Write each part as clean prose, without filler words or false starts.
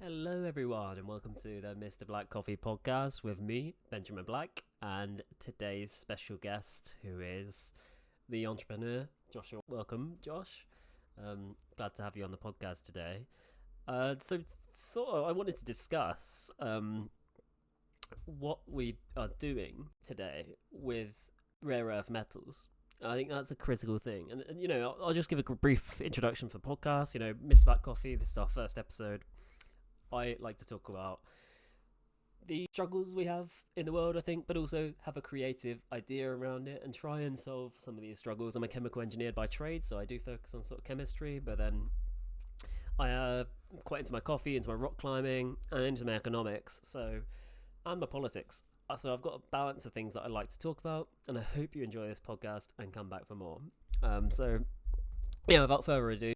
Hello, everyone, and welcome to the Mr. Black Coffee podcast with me, Benjamin Black, and today's special guest, who is the entrepreneur, Joshua. Welcome, Josh. Glad to have you on the podcast today. I wanted to discuss what we are doing today with rare earth metals. I think that's a critical thing. And I'll just give a brief introduction for the podcast. Mr. Black Coffee, this is our first episode. I like to talk about the struggles we have in the world, I think, but also have a creative idea around it and try and solve some of these struggles. I'm a chemical engineer by trade, so I do focus on sort of chemistry, but then I quite into my coffee, into my rock climbing, and into my economics, and my politics. So I've got a balance of things that I like to talk about, and I hope you enjoy this podcast and come back for more. Without further ado,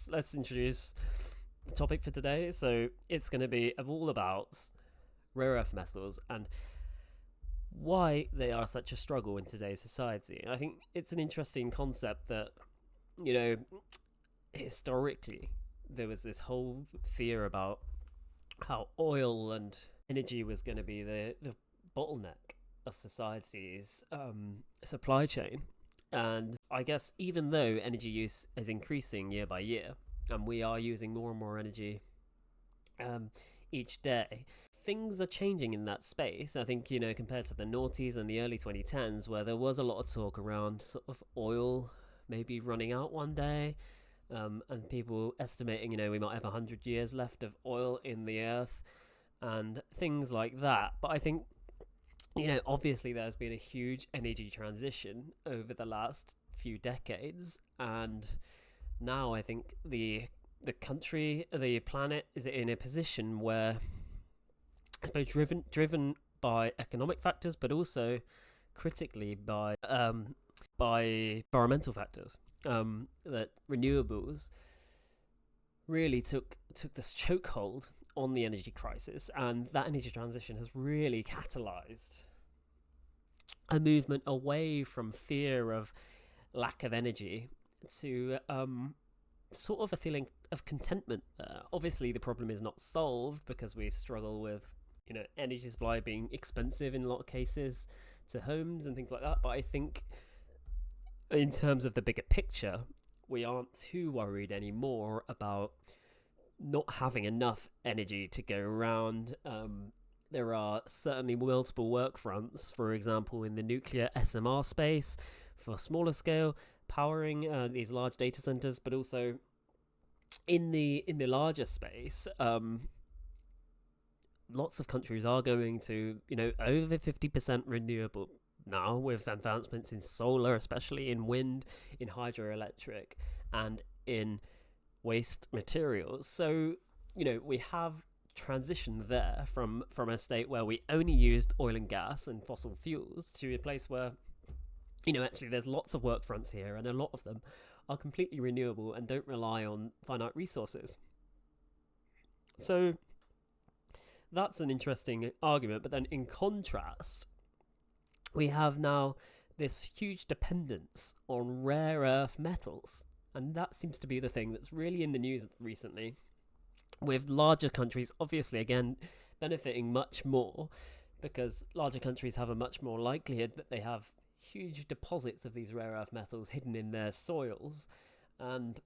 let's introduce the topic for today. So it's going to be all about rare earth metals and why they are such a struggle in today's society. And I think it's an interesting concept that, historically there was this whole fear about how oil and energy was going to be the bottleneck of society's supply chain. And I guess even though energy use is increasing year by year, and we are using more and more energy each day, things are changing in that space. I think, compared to the noughties and the early 2010s, where there was a lot of talk around sort of oil maybe running out one day, and people estimating, we might have 100 years left of oil in the earth and things like that. But I think, obviously there's been a huge energy transition over the last few decades, and now I think the country, the planet, is in a position where, I suppose, driven by economic factors, but also critically by environmental factors. That renewables really took this chokehold on the energy crisis, and that energy transition has really catalyzed a movement away from fear of lack of energy to sort of a feeling of contentment there. Obviously, the problem is not solved because we struggle with, energy supply being expensive in a lot of cases to homes and things like that. But I think in terms of the bigger picture, we aren't too worried anymore about not having enough energy to go around. There are certainly multiple work fronts, for example, in the nuclear SMR space for smaller scale powering these large data centers, but also in the larger space, lots of countries are going to, over 50% renewable now, with advancements in solar, especially in wind, in hydroelectric, and in waste materials. So, we have transitioned there from a state where we only used oil and gas and fossil fuels to a place where, actually there's lots of work fronts here, and a lot of them are completely renewable and don't rely on finite resources. So that's an interesting argument. But then in contrast, we have now this huge dependence on rare earth metals. And that seems to be the thing that's really in the news recently, with larger countries, obviously, again, benefiting much more because larger countries have a much more likelihood that they have huge deposits of these rare earth metals hidden in their soils. And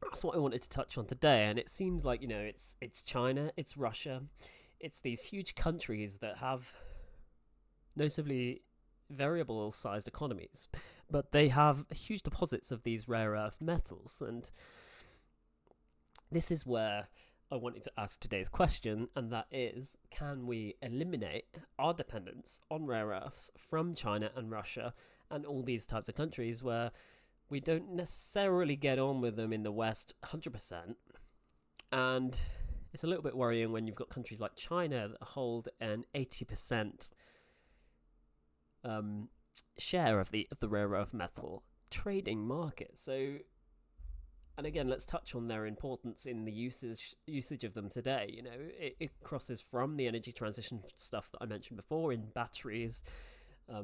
that's what I wanted to touch on today. And it seems like, it's China, it's Russia, it's these huge countries that have notably variable sized economies, but they have huge deposits of these rare earth metals. And this is where I wanted to ask today's question, and that is, can we eliminate our dependence on rare earths from China and Russia and all these types of countries where we don't necessarily get on with them in the West 100%? And it's a little bit worrying when you've got countries like China that hold an 80% share of the rare earth metal trading market. So, and again, let's touch on their importance in the usage of them today. It crosses from the energy transition stuff that I mentioned before in batteries.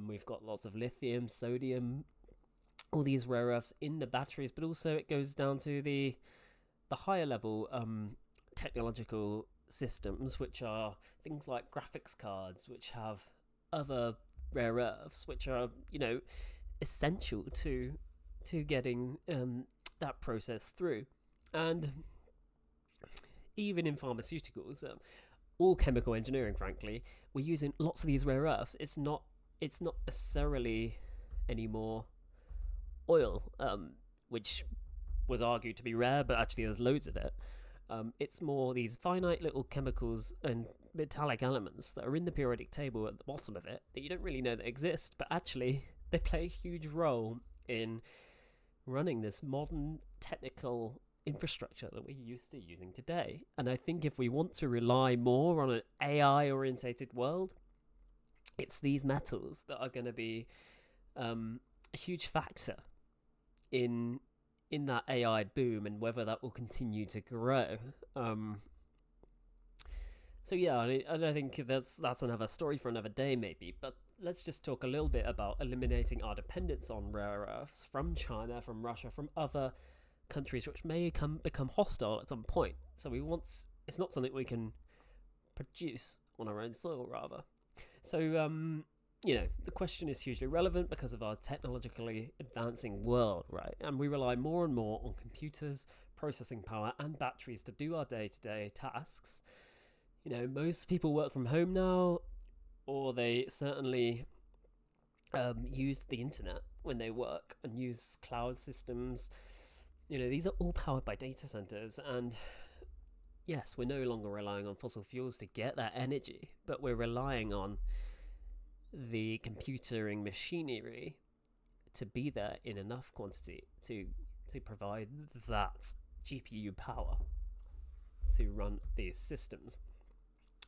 We've got lots of lithium, sodium, all these rare earths in the batteries, but also it goes down to the higher level technological systems, which are things like graphics cards, which have other rare earths, which are, essential to getting that process through. And even in pharmaceuticals, all chemical engineering, frankly, we're using lots of these rare earths. It's not necessarily anymore oil, which was argued to be rare, but actually there's loads of it. It's more these finite little chemicals and metallic elements that are in the periodic table at the bottom of it that you don't really know that exist, but actually they play a huge role in running this modern technical infrastructure that we're used to using today. And I think if we want to rely more on an AI orientated world, it's these metals that are going to be a huge factor in that AI boom and whether that will continue to grow. So yeah, and I think that's another story for another day maybe, but let's just talk a little bit about eliminating our dependence on rare earths from China, from Russia, from other countries which may become hostile at some point. So it's not something we can produce on our own soil, rather. So the question is hugely relevant because of our technologically advancing world, right? And we rely more and more on computers, processing power, and batteries to do our day-to-day tasks. Most people work from home now, or they certainly use the internet when they work and use cloud systems. These are all powered by data centers, and yes, we're no longer relying on fossil fuels to get that energy, but we're relying on the computering machinery to be there in enough quantity to provide that GPU power to run these systems.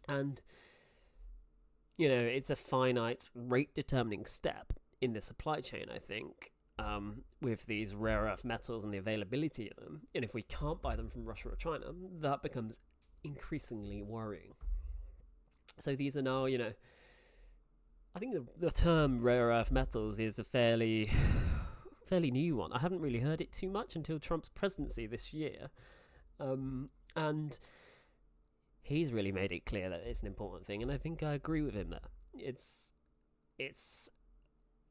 And it's a finite rate determining step in the supply chain, I think, with these rare earth metals and the availability of them. And if we can't buy them from Russia or China, that becomes increasingly worrying. So these are now, I think the term rare earth metals is a fairly new one. I haven't really heard it too much until Trump's presidency this year. And he's really made it clear that it's an important thing, and I think I agree with him there. It's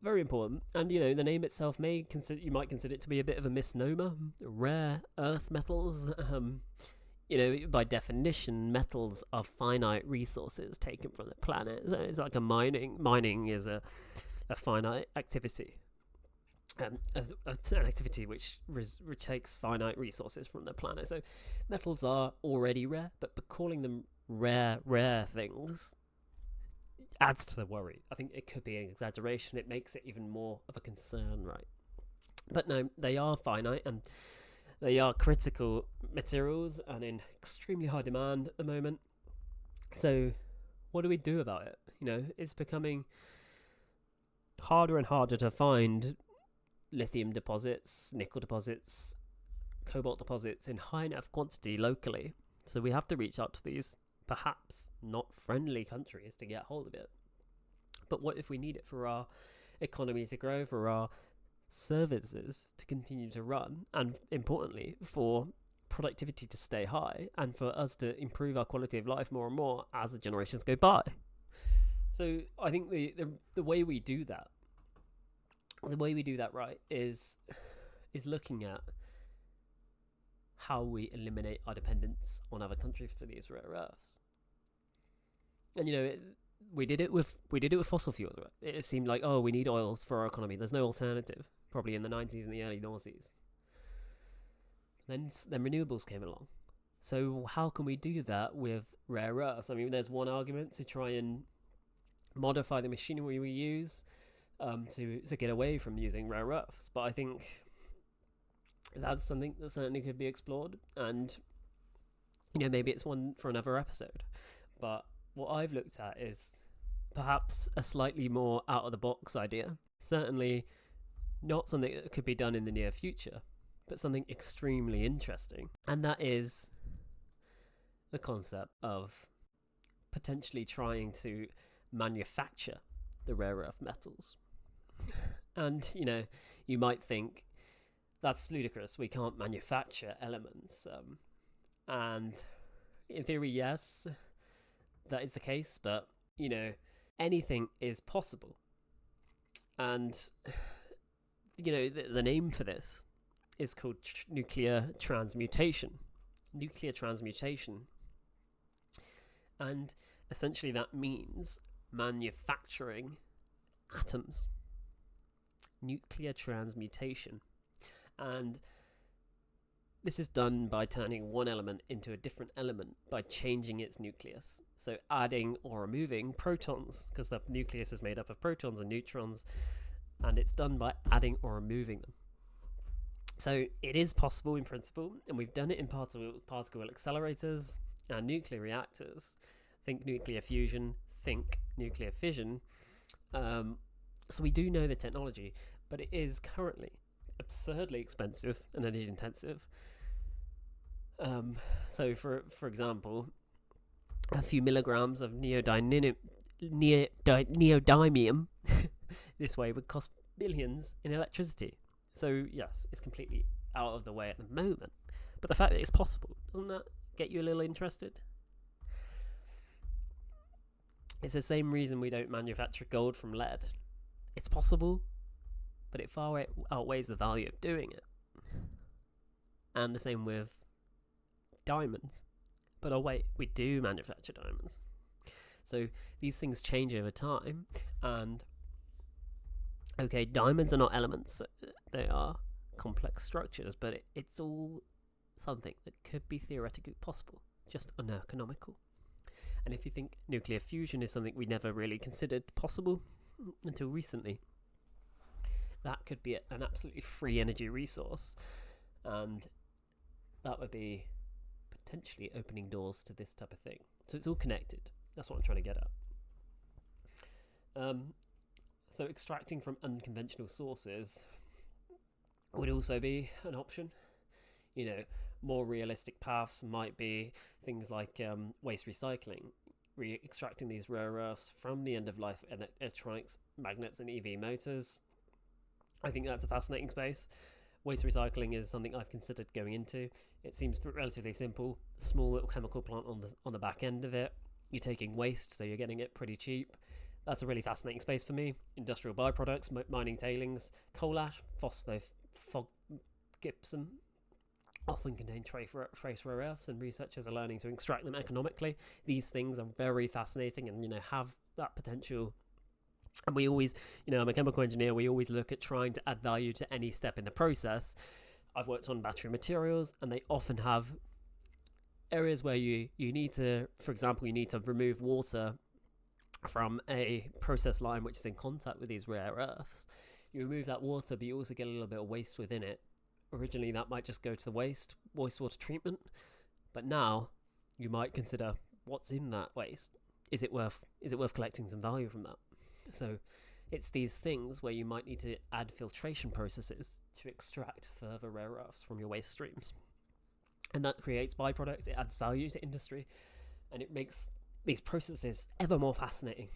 very important, and the name itself you might consider it to be a bit of a misnomer. Rare earth metals, by definition, metals are finite resources taken from the planet. So it's like a mining is a finite activity, an activity which takes finite resources from the planet. So metals are already rare, but calling them rare things adds to the worry. I think it could be an exaggeration. It makes it even more of a concern, right? But no, they are finite, and they are critical materials and in extremely high demand at the moment. So what do we do about it? It's becoming harder and harder to find lithium deposits, nickel deposits, cobalt deposits in high enough quantity locally. So we have to reach out to these perhaps not friendly countries to get hold of it. But what if we need it for our economy to grow, for our services to continue to run, and importantly, for productivity to stay high, and for us to improve our quality of life more and more as the generations go by? So I think the way we do that, right, is looking at how we eliminate our dependence on other countries for these rare earths. And we did it with fossil fuels. Right? It seemed like, we need oil for our economy. There's no alternative. Probably in the 90s and the early noughties. Then renewables came along. So how can we do that with rare earths? I mean, there's one argument to try and modify the machinery we use to get away from using rare earths. But I think that's something that certainly could be explored, and maybe it's one for another episode. But what I've looked at is perhaps a slightly more out of the box idea. Certainly not something that could be done in the near future, but something extremely interesting, and that is the concept of potentially trying to manufacture the rare earth metals. And you might think that's ludicrous. We can't manufacture elements, and in theory, yes, that is the case, but anything is possible. And the name for this is called nuclear transmutation. Nuclear transmutation. And essentially that means manufacturing atoms. Nuclear transmutation. And this is done by turning one element into a different element by changing its nucleus. So adding or removing protons, because the nucleus is made up of protons and neutrons, and it's done by adding or removing them. So it is possible in principle, and we've done it in particle accelerators and nuclear reactors. Think nuclear fusion, think nuclear fission. So we do know the technology, but it is currently absurdly expensive and energy intensive. So for example, a few milligrams of neodymium this way would cost billions in electricity. So yes, it's completely out of the way at the moment. But the fact that it's possible, doesn't that get you a little interested? It's the same reason we don't manufacture gold from lead. It's possible, but it far outweighs the value of doing it. And the same with diamonds. But oh wait, we do manufacture diamonds. So these things change over time, and okay, diamonds are not elements, they are complex structures, but it's all something that could be theoretically possible, just uneconomical. And if you think nuclear fusion is something we never really considered possible until recently, that could be an absolutely free energy resource, and that would be potentially opening doors to this type of thing. So it's all connected. That's what I'm trying to get at. So extracting from unconventional sources would also be an option. More realistic paths might be things like waste recycling, extracting these rare earths from the end-of-life electronics, magnets, and EV motors. I think that's a fascinating space. Waste recycling is something I've considered going into. It seems relatively simple. Small little chemical plant on the back end of it. You're taking waste, so you're getting it pretty cheap. That's a really fascinating space for me. Industrial byproducts, mining tailings, coal ash, fog gypsum often contain trace rare earths, and researchers are learning to extract them economically. These things are very fascinating and have that potential. And we always, I'm a chemical engineer, we always look at trying to add value to any step in the process. I've worked on battery materials, and they often have areas where you need to, for example, you need to remove water from a process line which is in contact with these rare earths. You remove that water, but you also get a little bit of waste within it. Originally, that might just go to the wastewater treatment, but now you might consider what's in that waste. Is it worth collecting some value from that? So it's these things where you might need to add filtration processes to extract further rare earths from your waste streams. And that creates byproducts, it adds value to industry, and it makes these processes ever more fascinating.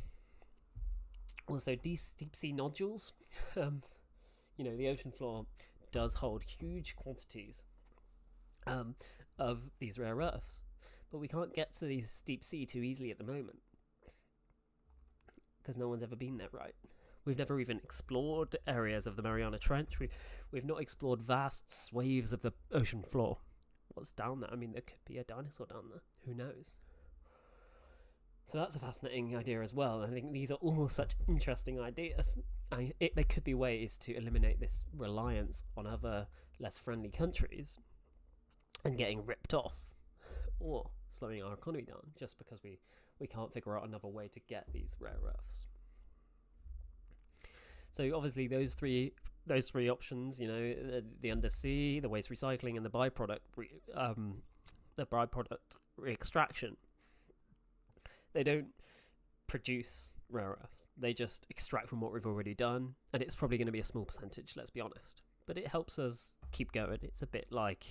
Also, deep sea nodules. The ocean floor does hold huge quantities of these rare earths, but we can't get to these deep sea too easily at the moment because no one's ever been there, right? We've never even explored areas of the Mariana Trench. We've not explored vast swathes of the ocean floor. What's down there? I mean, there could be a dinosaur down there. Who knows? So that's a fascinating idea as well. I think these are all such interesting ideas. There could be ways to eliminate this reliance on other less friendly countries and getting ripped off, or slowing our economy down just because we can't figure out another way to get these rare earths. So obviously those three options, the undersea, the waste recycling, and the byproduct extraction, they don't produce rare earths. They just extract from what we've already done, and it's probably going to be a small percentage, let's be honest. But it helps us keep going. It's a bit like,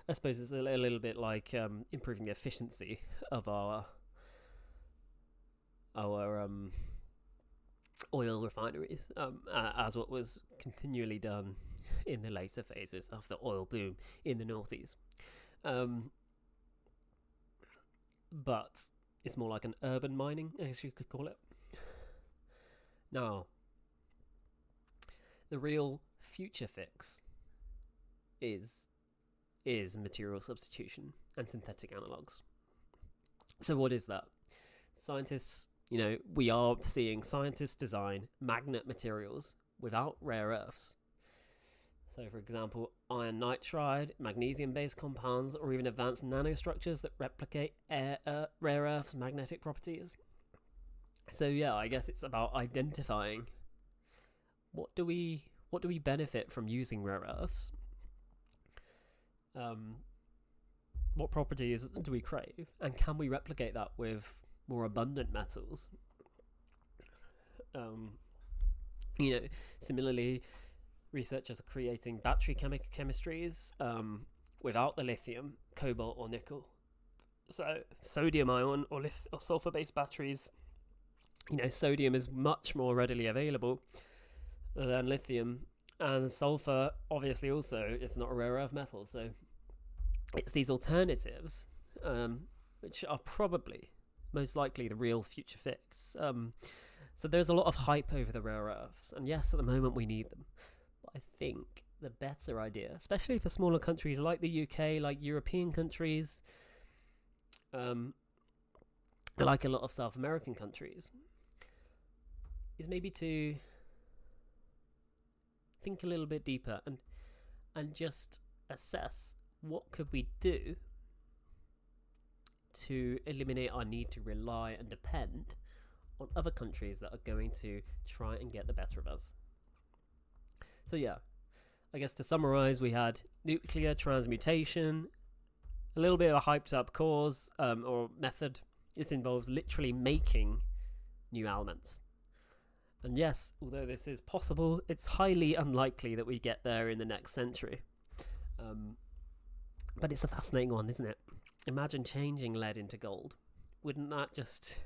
I suppose it's a little bit like improving the efficiency of our oil refineries, as what was continually done in the later phases of the oil boom in the noughties. but it's more like an urban mining, I guess you could call it. Now, the real future fix is material substitution and synthetic analogues. So what is that? Scientists, we are seeing scientists design magnet materials without rare earths. So, for example, iron nitride, magnesium-based compounds, or even advanced nanostructures that replicate rare earths' magnetic properties. So, yeah, I guess it's about identifying what do we benefit from using rare earths. What properties do we crave, and can we replicate that with more abundant metals? Similarly, researchers are creating battery chemistries without the lithium, cobalt, or nickel. So sodium ion or sulfur-based batteries, sodium is much more readily available than lithium, and sulfur obviously also, it's not a rare earth metal. So it's these alternatives which are probably most likely the real future fix. So there's a lot of hype over the rare earths, and yes, at the moment we need them. I think the better idea, especially for smaller countries like the UK, like European countries, like a lot of South American countries, is maybe to think a little bit deeper and just assess what could we do to eliminate our need to rely and depend on other countries that are going to try and get the better of us. So yeah, I guess to summarize, we had nuclear transmutation, a little bit of a hyped up cause or method. It involves literally making new elements. And yes, although this is possible, it's highly unlikely that we get there in the next century. But it's a fascinating one, isn't it? Imagine changing lead into gold. Wouldn't that just,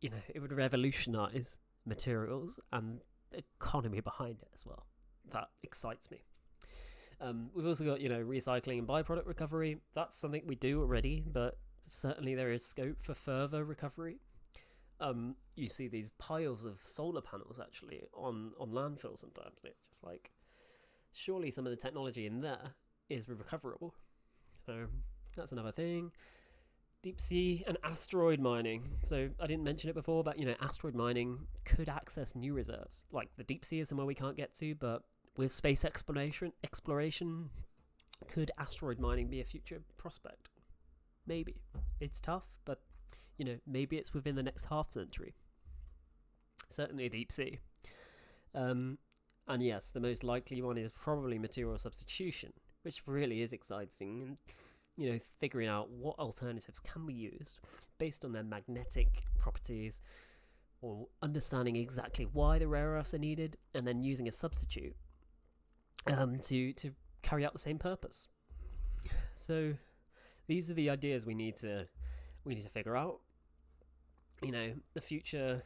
it would revolutionize materials and the economy behind it as well. That excites me. We've also got, recycling and byproduct recovery. That's something we do already, but certainly there is scope for further recovery. You see these piles of solar panels actually on landfill sometimes, and it's just like, surely some of the technology in there is recoverable. So that's another thing. Deep sea and asteroid mining. So I didn't mention it before, but asteroid mining could access new reserves. Like the deep sea is somewhere we can't get to, but with space exploration, could asteroid mining be a future prospect? Maybe. It's tough, but maybe it's within the next half century. Certainly deep sea. And yes, the most likely one is probably material substitution, which really is exciting. And figuring out what alternatives can we use based on their magnetic properties, or understanding exactly why the rare earths are needed, and then using a substitute to carry out the same purpose. So these are the ideas we need to figure out. The future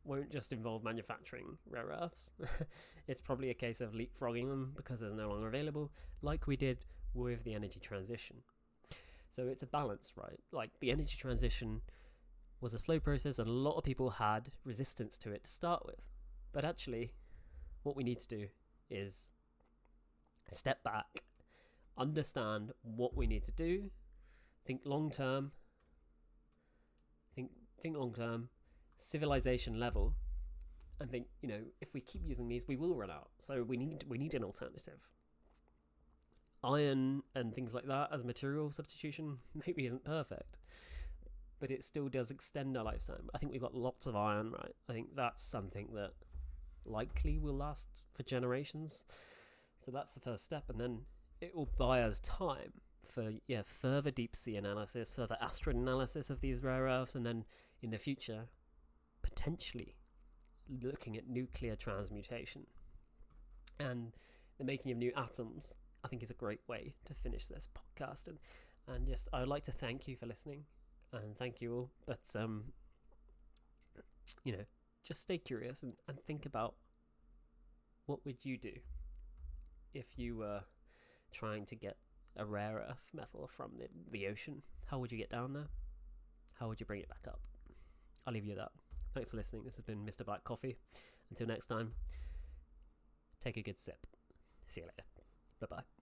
won't just involve manufacturing rare earths. It's probably a case of leapfrogging them because they're no longer available, like we did with the energy transition. So it's a balance, right? Like the energy transition was a slow process and a lot of people had resistance to it to start with. But actually, what we need to do is step back, understand what we need to do, think long term, civilization level, and think, if we keep using these, we will run out. So we need an alternative. Iron and things like that as material substitution maybe isn't perfect, but it still does extend our lifetime. I think we've got lots of iron, right? I think that's something that likely will last for generations. So that's the first step, and then it will buy us time for further deep sea analysis, further asteroid analysis of these rare earths, and then in the future potentially looking at nuclear transmutation and the making of new atoms. I think is a great way to finish this podcast, and just I'd like to thank you for listening, and thank you all. But just stay curious and think about what would you do if you were trying to get a rare earth metal from the ocean, how would you get down there? How would you bring it back up? I'll leave you with that. Thanks for listening. This has been Mr. Black Coffee. Until next time, take a good sip. See you later. Bye-bye.